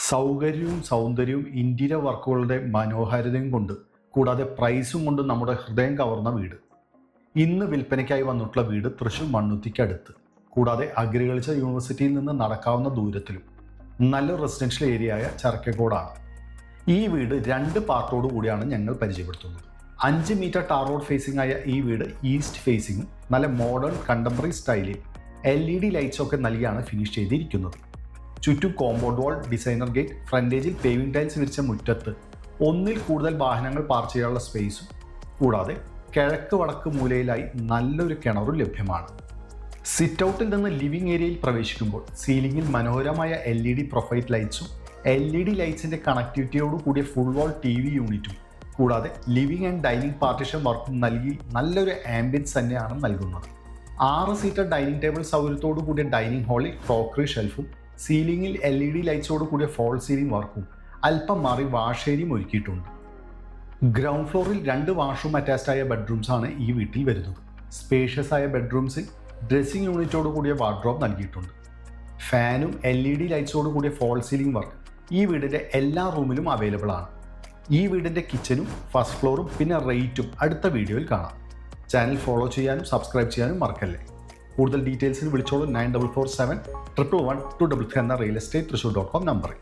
സൗകര്യവും സൗന്ദര്യവും ഇന്റീരിയർ വർക്കുകളുടെ മനോഹാരിതയും കൊണ്ട് കൂടാതെ പ്രൈസും കൊണ്ട് നമ്മുടെ ഹൃദയം കവർന്ന വീട്. ഇന്ന് വിൽപ്പനയ്ക്കായി വന്നിട്ടുള്ള വീട് തൃശ്ശൂർ മണ്ണുത്തിക്കടുത്ത്, കൂടാതെ അഗ്രികൾച്ചർ യൂണിവേഴ്സിറ്റിയിൽ നിന്ന് നടക്കാവുന്ന ദൂരത്തിലും നല്ല റെസിഡൻഷ്യൽ ഏരിയയായ ചർക്കക്കോടാണ്. ഈ വീട് 2 പാർട്ടോടു കൂടിയാണ് ഞങ്ങൾ പരിചയപ്പെടുത്തുന്നത്. 5 മീറ്റർ ടാർ റോഡ് ഫേസിംഗ് ആയ ഈ വീട് ഈസ്റ്റ് ഫേസിംഗും നല്ല മോഡേൺ കണ്ടംപററി സ്റ്റൈലിൽ LED ലൈറ്റ്സ് ഒക്കെ നൽകിയാണ് ഫിനിഷ് ചെയ്തിരിക്കുന്നത്. ചുറ്റും കോമ്പൗണ്ട് വാൾ, ഡിസൈനർ ഗേറ്റ്, ഫ്രണ്ടേജിൽ പേവിംഗ് ടൈൽസ് വിരിച്ച മുറ്റത്ത് ഒന്നിൽ കൂടുതൽ വാഹനങ്ങൾ പാർക്ക് ചെയ്യാനുള്ള സ്പേസും കൂടാതെ കിഴക്ക് വടക്ക് മൂലയിലായി നല്ലൊരു കിണറും ലഭ്യമാണ്. സിറ്റ് ഔട്ടിൽ നിന്ന് ലിവിംഗ് ഏരിയയിൽ പ്രവേശിക്കുമ്പോൾ സീലിംഗിൽ മനോഹരമായ LED പ്രൊഫൈൽ ലൈറ്റ്സും LED ലൈറ്റ്സിന്റെ കണക്ടിവിറ്റിയോട് കൂടിയ ഫുൾ വാൾ TV യൂണിറ്റും കൂടാതെ ലിവിംഗ് ആൻഡ് ഡൈനിങ് പാർട്ടീഷൻ വർക്കും നൽകി നല്ലൊരു ആംബിയൻസ് തന്നെയാണ് നൽകുന്നത്. 6 സീറ്റർ ഡൈനിങ് ടേബിൾ സൗകര്യത്തോടു കൂടിയ ഡൈനിങ് ഹാളിൽ ക്രോക്കറി ഷെൽഫും സീലിംഗിൽ LED ലൈറ്റ്സോട് കൂടിയ ഫോൾ സീലിംഗ് വർക്കും അല്പം മാറി വാഷ് ഏരിയയും ഒരുക്കിയിട്ടുണ്ട്. ഗ്രൗണ്ട് ഫ്ലോറിൽ 2 വാഷ്റൂം അറ്റാച്ച്ഡ് ആയ ബെഡ്റൂംസ് ആണ് ഈ വീട്ടിൽ വരുന്നത്. സ്പേഷ്യസ് ആയ ബെഡ്റൂംസിൽ ഡ്രസ്സിംഗ് യൂണിറ്റോട് കൂടിയ വാർഡ്രോബ് നൽകിയിട്ടുണ്ട്. ഫാനും LED ലൈറ്റ്സോട് കൂടിയ ഫോൾ സീലിംഗ് വർക്ക് ഈ വീടിൻ്റെ എല്ലാ റൂമിലും അവൈലബിൾ ആണ്. ഈ വീടിൻ്റെ കിച്ചനും ഫസ്റ്റ് ഫ്ലോറും പിന്നെ റേറ്റും അടുത്ത വീഡിയോയിൽ കാണാം. ചാനൽ ഫോളോ ചെയ്യാനും സബ്സ്ക്രൈബ് ചെയ്യാനും മറക്കല്ലേ. കൂടുതൽ ഡീറ്റെയിൽസിന് വിളിച്ചോളൂ 9447 111 233 എന്ന റിയൽ എസ്റ്റേറ്റ് തൃശ്ശൂർ.com നമ്പറിൽ.